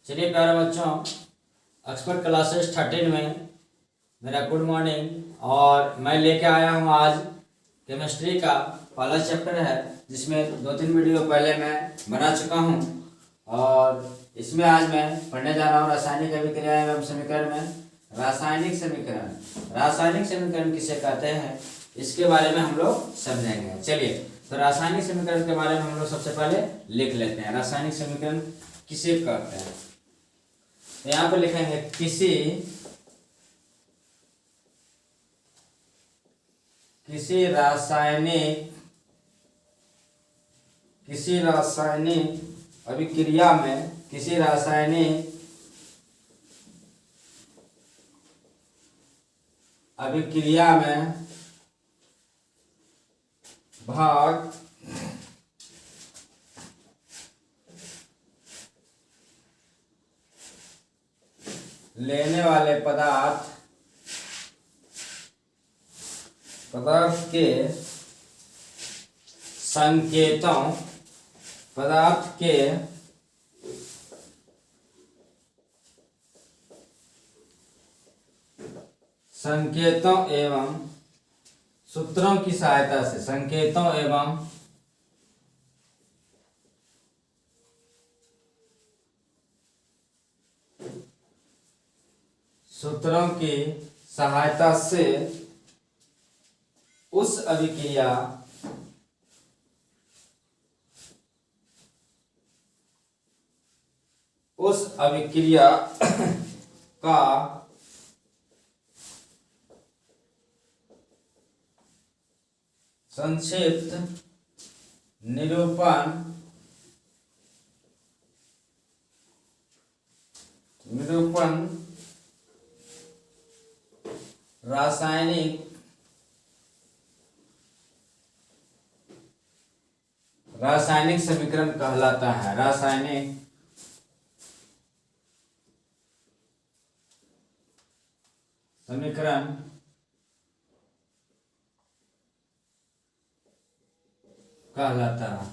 चलिए प्यारे बच्चों, एक्सपर्ट क्लासेस 13 में मेरा गुड मॉर्निंग। और मैं लेके आया हूँ आज केमिस्ट्री का पहला चैप्टर है, जिसमें 2-3 वीडियो पहले मैं बना चुका हूँ। और इसमें आज मैं पढ़ने जा रहा हूँ रासायनिक अभिक्रिया एवं समीकरण में रासायनिक समीकरण। रासायनिक समीकरण किसे कहते हैं, इसके बारे में हम लोग समझेंगे। चलिए, तो रासायनिक समीकरण के बारे में हम लोग सबसे पहले लिख लेते हैं। रासायनिक समीकरण किसे कहते हैं, तो यहाँ पे लिखेंगे किसी रासायनिक अभिक्रिया में भाग लेने वाले पदार्थ के संकेतों एवं सूत्रों की सहायता से उस अभिक्रिया का संक्षिप्त निरूपण रासायनिक समीकरण कहलाता है। रासायनिक समीकरण कहलाता है।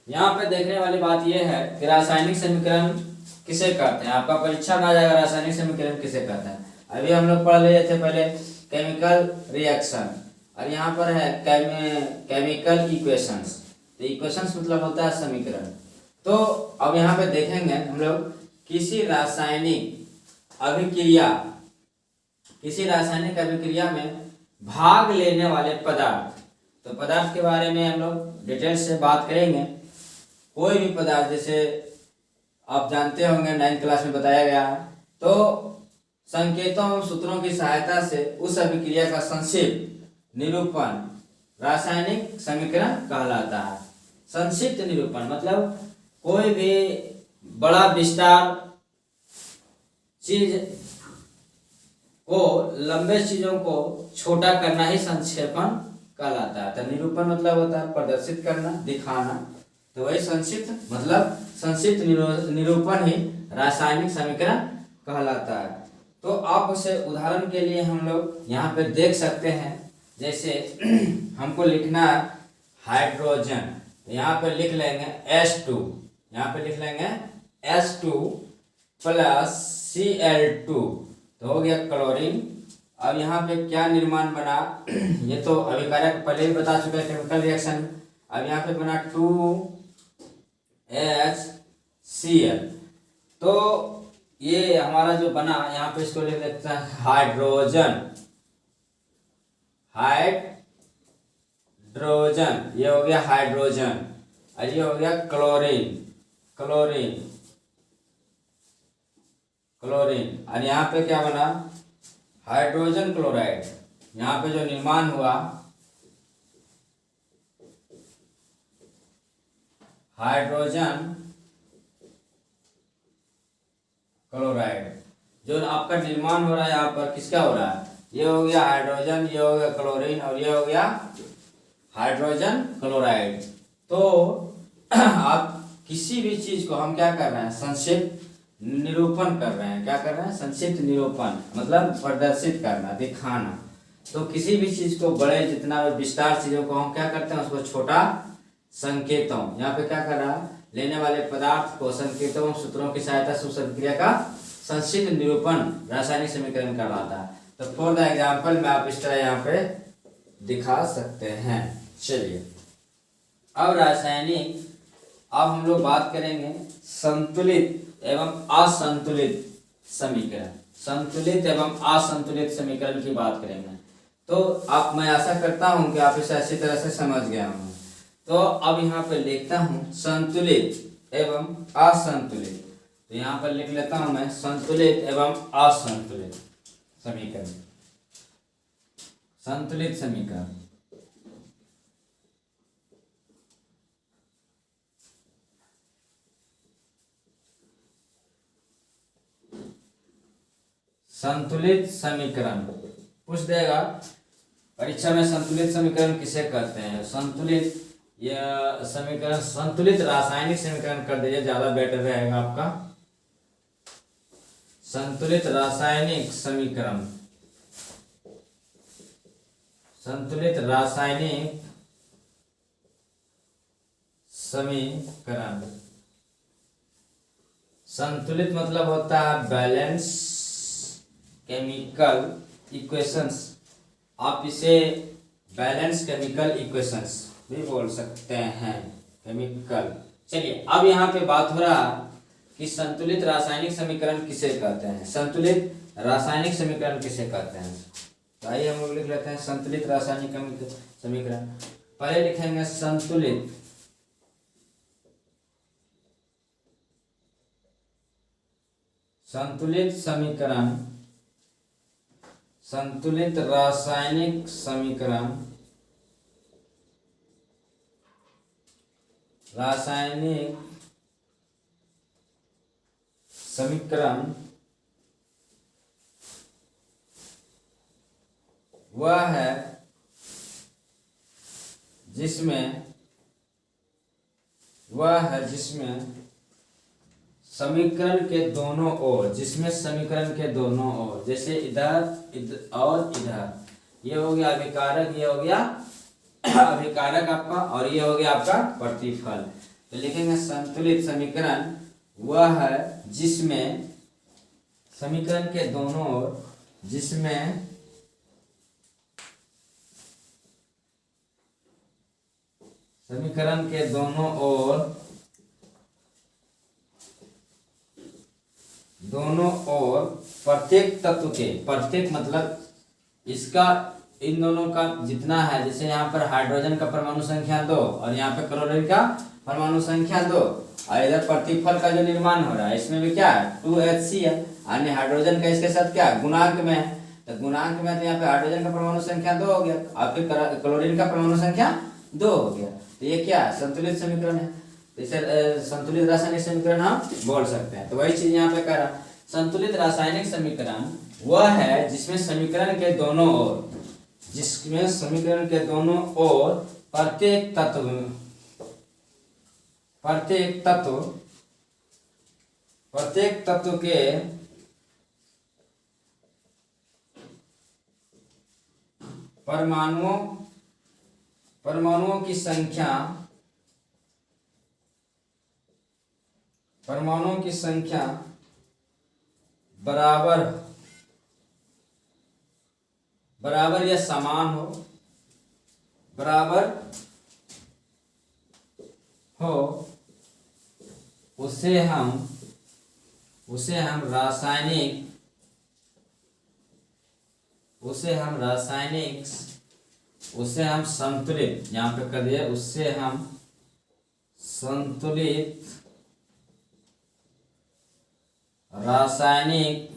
यहाँ पे देखने वाली बात यह है कि रासायनिक समीकरण किसे कहते हैं। आपका परीक्षा में आ जाएगा रासायनिक समीकरण किसे कहते हैं। अभी हम लोग पढ़ लिए थे पहले केमिकल रिएक्शन, और यहाँ पर है केमिकल इक्वेशंस। तो इक्वेशंस मतलब होता है समीकरण। तो अब यहाँ पे देखेंगे हम लोग किसी रासायनिक अभिक्रिया में भाग लेने वाले पदार्थ। तो पदार्थ के बारे में हम लोग डिटेल से बात करेंगे। कोई भी पदार्थ, जैसे आप जानते होंगे 9th क्लास में बताया गया है, तो संकेतों और सूत्रों की सहायता से उस अभिक्रिया का संक्षिप्त निरूपण रासायनिक समीकरण कहलाता है। संक्षिप्त निरूपण मतलब कोई भी बड़ा विस्तार चीज को, लंबे चीजों को छोटा करना ही संक्षेपण कहलाता है। तो निरूपण मतलब होता है प्रदर्शित करना, दिखाना। तो वही संक्षिप्त निरूपण ही रासायनिक समीकरण कहलाता है। तो आप उसे उदाहरण के लिए हम लोग यहाँ पे देख सकते हैं। जैसे हमको लिखना है हाइड्रोजन, तो यहाँ पे लिख लेंगे H2। यहाँ पे लिख लेंगे H2 प्लस Cl2, तो हो गया क्लोरीन। अब यहाँ पे क्या निर्माण बना, ये तो अभिकारक पहले भी बता चुके हैं केमिकल रिएक्शन। अब यहाँ पे बना 2HCl। तो ये हमारा जो बना, यहाँ पे इसको लिख देते हैं हाइड्रोजन। ये हो गया हाइड्रोजन, और ये हो गया क्लोरीन। और यहाँ पे क्या बना, हाइड्रोजन क्लोराइड। यहाँ पे जो निर्माण हुआ हाइड्रोजन क्लोराइड, जो आपका निर्माण हो रहा है यहाँ पर किसका हो रहा है, ये हो गया हाइड्रोजन, ये हो गया क्लोरीन, और ये हो गया हाइड्रोजन क्लोराइड। तो आप किसी भी चीज को हम क्या कर रहे हैं, संक्षिप्त निरूपण कर रहे हैं। क्या कर रहे हैं, संक्षिप्त निरूपण मतलब प्रदर्शित करना, दिखाना। तो किसी भी चीज को बड़े जितना विस्तार चीजों को हम क्या करते हैं, उसको छोटा संकेतों, यहाँ पे क्या कर रहा है, लेने वाले पदार्थ को संकेतों एवं सूत्रों की सहायता से उस अभिक्रिया का संक्षिप्त निरूपण रासायनिक समीकरण कहलाता है। तो फॉर द एग्जाम्पल में आप इस तरह यहाँ पे दिखा सकते हैं। चलिए अब अब हम लोग बात करेंगे संतुलित एवं असंतुलित समीकरण। संतुलित एवं असंतुलित समीकरण की बात करेंगे। तो मैं आशा करता हूं कि आप इसे अच्छी तरह से समझ गया हूं। तो अब यहाँ पे लिखता हूं संतुलित एवं असंतुलित। तो यहाँ पर लिख लेता हूं मैं संतुलित एवं असंतुलित समीकरण। संतुलित समीकरण संतुलित समीकरण पूछ देगा परीक्षा में। संतुलित समीकरण किसे कहते हैं? संतुलित यह समीकरण संतुलित रासायनिक समीकरण कर दीजिए, ज्यादा बेटर रहेगा आपका। संतुलित रासायनिक समीकरण, संतुलित रासायनिक समीकरण। संतुलित मतलब होता है बैलेंस केमिकल इक्वेशंस। आप इसे बैलेंस केमिकल इक्वेशंस भी बोल सकते हैं, केमिकल। चलिए अब यहाँ पे बात हो रहा कि संतुलित रासायनिक समीकरण किसे कहते हैं। संतुलित रासायनिक समीकरण किसे कहते हैं? तो आइए हम लोग लिख लेते हैं संतुलित रासायनिक समीकरण। पहले लिखेंगे संतुलित समीकरण, संतुलित रासायनिक समीकरण, रासायनिक समीकरण वह है जिसमें समीकरण के दोनों ओर, जैसे इधर और इधर, ये हो गया अभिकारक, ये हो गया अभिकारक आपका, और ये हो गया आपका प्रतिफल। तो लिखेंगे संतुलित समीकरण वह है जिसमें समीकरण के दोनों ओर, जिसमें समीकरण के दोनों ओर प्रत्येक तत्व के, प्रत्येक मतलब इसका इन दोनों का जितना है, जैसे यहाँ पर हाइड्रोजन का परमाणु संख्या 2 और यहाँ पे क्लोरीन का परमाणु संख्या 2, और इधर प्रतिफल का जो निर्माण हो रहा है इसमें भी क्या है 2Hc है, अन्य हाइड्रोजन का इसके साथ क्या गुणांक में है। तो गुणांक में तो यहाँ पे हाइड्रोजन का परमाणु संख्या 2 हो गया और फिर क्लोरीन का परमाणु संख्या 2 हो गया। तो ये क्या है? संतुलित समीकरण है। तो इसे संतुलित रासायनिक समीकरण हम बोल सकते हैं। तो वही चीज यहाँ पे कह रहा, संतुलित रासायनिक समीकरण वह है जिसमें समीकरण के दोनों ओर, प्रत्येक तत्व के परमाणुओं की संख्या बराबर या समान हो, उसे हम संतुलित, यहाँ पे कर दिया, उससे हम संतुलित रासायनिक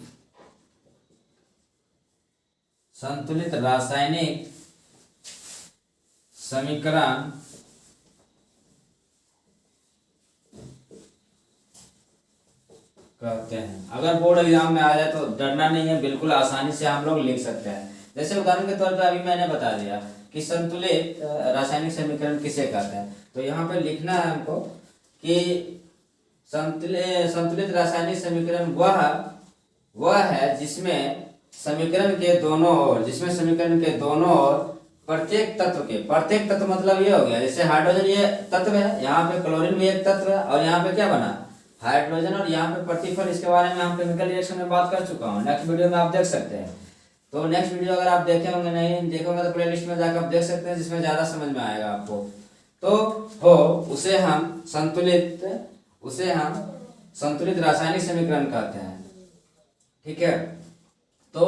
समीकरण कहते हैं। अगर बोर्ड एग्जाम में आ जाए तो डरना नहीं है, बिल्कुल आसानी से हम लोग लिख सकते हैं। जैसे उदाहरण के तौर पर अभी मैंने बता दिया कि संतुलित रासायनिक समीकरण किसे कहते हैं। तो यहाँ पे लिखना है हमको कि संतुलित रासायनिक समीकरण वह है जिसमें समीकरण के दोनों ओर प्रत्येक तत्व मतलब ये हो गया, जैसे हाइड्रोजन ये तत्व है, यहाँ पे क्लोरीन भी एक तत्व है, और यहाँ पे क्या बना हाइड्रोजन, और यहाँ पे प्रतिफल। इसके बारे में हम केमिकल रिएक्शन में बात कर चुका हूँ, नेक्स्ट वीडियो में आप देख सकते हैं। तो नेक्स्ट वीडियो अगर आप देखे होंगे, नहीं देखे होंगे तो प्लेलिस्ट में जाकर आप देख सकते हैं, जिसमें ज़्यादा समझ में आएगा आपको। तो हो उसे हम संतुलित रासायनिक समीकरण कहते हैं, ठीक है। तो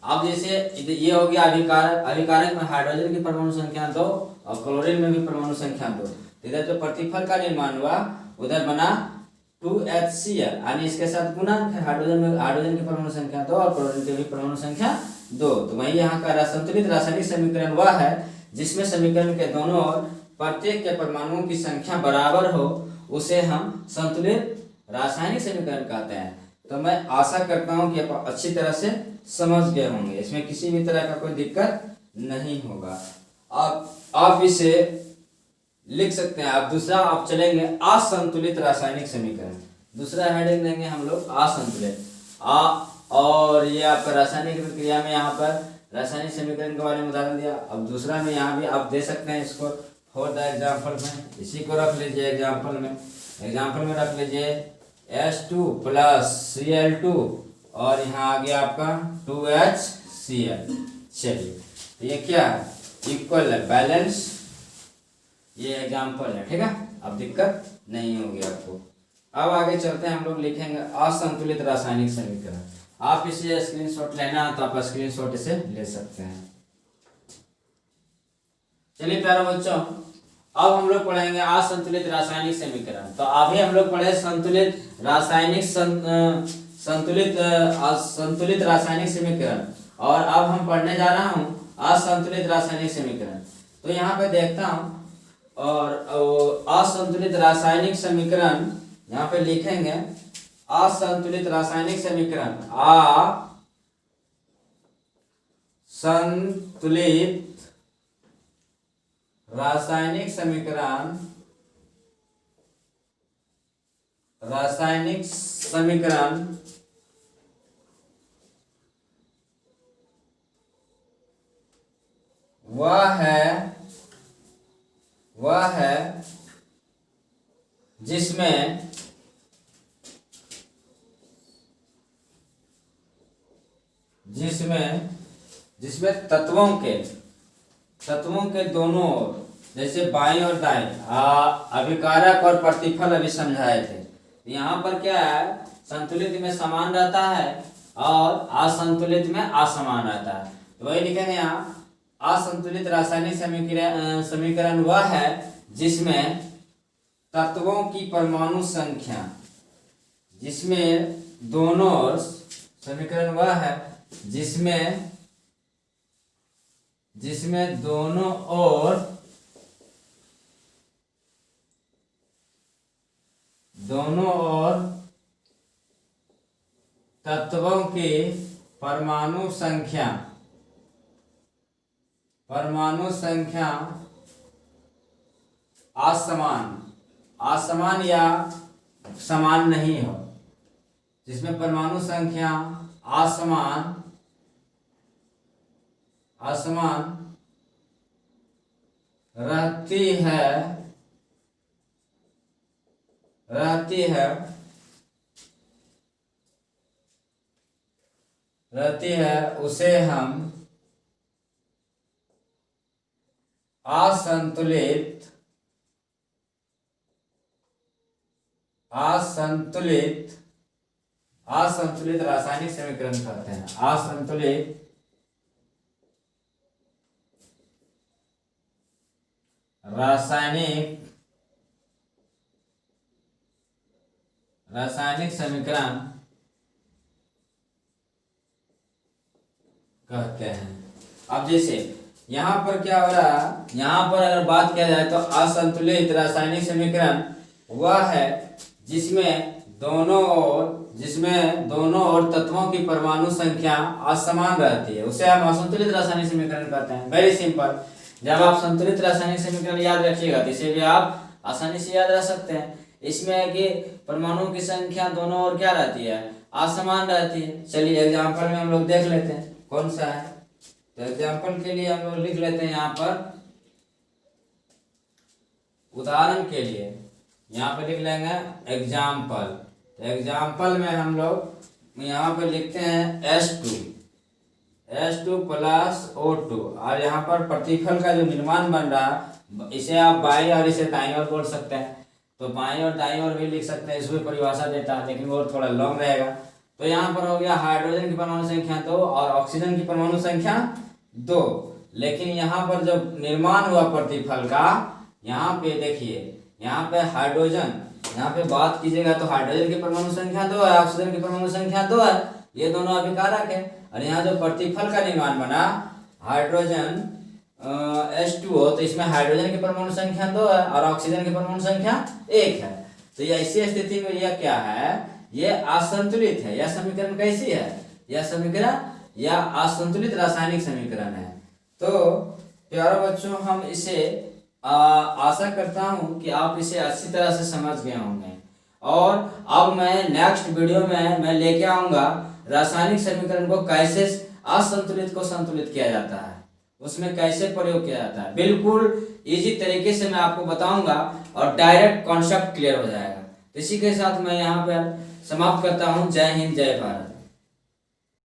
अब जैसे ये हो गया अभिकारक में हाइड्रोजन की परमाणु संख्या 2 और क्लोरीन में भी परमाणु संख्या 2। इधर जो प्रतिफल का निर्माण हुआ उधर बना 2HCl, यानी इसके साथ गुणन है, हाइड्रोजन की परमाणु संख्या 2 और क्लोरीन की भी परमाणु संख्या 2। तो वही यहाँ का संतुलित रासायनिक समीकरण वह है जिसमें समीकरण के दोनों ओर प्रत्येक के परमाणुओं की संख्या बराबर हो, उसे हम संतुलित रासायनिक समीकरण कहते हैं। तो मैं आशा करता हूँ कि आप अच्छी तरह से समझ गए होंगे, इसमें किसी भी तरह का कोई दिक्कत नहीं होगा। आप इसे लिख सकते हैं। आप दूसरा आप चलेंगे असंतुलित रासायनिक समीकरण, दूसरा हेडिंग देंगे हम लोग असंतुलित। और ये आपका रासायनिक प्रक्रिया में यहाँ पर रासायनिक समीकरण के बारे में उदाहरण दिया। अब दूसरा में यहाँ भी आप दे सकते हैं इसको फॉर द एग्जाम्पल में, इसी को रख लीजिए एग्जाम्पल में रख लीजिए H2 + Cl2 और यहाँ आ गया आपका 2HCl। चलिए तो ये क्या है, इक्वल है, बैलेंस, ये एग्जाम्पल है, ठीक है। अब दिक्कत नहीं होगी आपको। अब आगे चलते हैं, हम लोग लिखेंगे असंतुलित रासायनिक समीकरण। आप इसे स्क्रीनशॉट लेना है तो आप स्क्रीनशॉट इसे ले सकते हैं। चलिए प्यारे बच्चों, अब हम लोग पढ़ेंगे असंतुलित रासायनिक समीकरण। तो अभी हम लोग पढ़े संतुलित रासायनिक समीकरण, और अब हम पढ़ने जा रहा हूँ असंतुलित रासायनिक समीकरण। तो यहाँ पे देखता हूँ, और असंतुलित रासायनिक समीकरण यहाँ पे लिखेंगे असंतुलित रासायनिक समीकरण, संतुलित रासायनिक समीकरण वह है जिसमें तत्वों के दोनों ओर, जैसे बाईं और दाईं, अभिकारक और प्रतिफल अभी समझाए थे। यहाँ पर क्या है, संतुलित में समान रहता है और असंतुलित में असमान रहता है। तो वही लिखेंगे यहाँ असंतुलित रासायनिक समीकरण वह है जिसमें तत्वों की परमाणु संख्या, जिसमें दोनों ओर, समीकरण वह है जिसमें दोनों ओर तत्वों की परमाणु संख्या असमान या समान नहीं हो, जिसमें परमाणु संख्या असमान रहती है, उसे हम असंतुलित रासायनिक समीकरण कहते हैं। असंतुलित रासायनिक समीकरण कहते हैं। अब जैसे यहाँ पर क्या हो रहा है, यहाँ पर अगर बात किया जाए तो असंतुलित रासायनिक समीकरण वह है जिसमें दोनों ओर तत्वों की परमाणु संख्या असमान रहती है, उसे हम असंतुलित रासायनिक समीकरण कहते हैं। Very simple. जब आप संतुलित रासायनिक समीकरण याद रखिएगा तो इसे भी आप आसानी से याद रख सकते हैं। इसमें है कि परमाणुओं की संख्या दोनों ओर क्या रहती है, असमान रहती है। चलिए एग्जाम्पल में हम लोग देख लेते हैं कौन सा है। तो एग्जाम्पल के लिए हम लोग लिख लेते हैं यहाँ पर, उदाहरण के लिए यहाँ पे लिख लेंगे एग्जाम्पल। तो एग्जाम्पल में हम लोग यहाँ पे लिखते हैं H2 प्लस O2, और यहाँ पर प्रतिफल का जो निर्माण बन रहा है, इसे आप बाईं और इसे दाईं ओर बोल सकते हैं। तो बाईं और दाईं ओर भी लिख सकते हैं, इसमें परिभाषा देता है लेकिन वो थोड़ा लॉन्ग रहेगा। तो यहाँ पर हो गया हाइड्रोजन की परमाणु संख्या 2 और ऑक्सीजन की परमाणु संख्या 2। लेकिन यहाँ पर जब निर्माण हुआ प्रतिफल का, यहाँ पे देखिए, यहाँ पे हाइड्रोजन, यहाँ पे बात कीजिएगा तो हाइड्रोजन की परमाणु संख्या 2 है, ऑक्सीजन की परमाणु संख्या 2 है, ये दोनों अभिकारक है। और यहाँ जो प्रतिफल का निर्माण बना हाइड्रोजन H2O, तो इसमें हाइड्रोजन की परमाणु संख्या 2 है और ऑक्सीजन की परमाणु संख्या 1 है। तो ये ऐसी स्थिति में यह क्या है, ये असंतुलित है। यह समीकरण कैसी है, यह समीकरण यह असंतुलित रासायनिक समीकरण है। तो प्यारे बच्चों, हम इसे आशा करता हूं कि आप इसे अच्छी तरह से समझ गए होंगे। और अब मैं नेक्स्ट वीडियो में मैं लेके आऊंगा रासायनिक समीकरण को कैसे असंतुलित को संतुलित किया जाता है, उसमें कैसे प्रयोग किया जाता है। बिल्कुल इजी तरीके से मैं आपको बताऊंगा और डायरेक्ट कॉन्सेप्ट क्लियर हो जाएगा। इसी के साथ मैं यहाँ पर समाप्त करता हूँ। जय हिंद, जय भारत।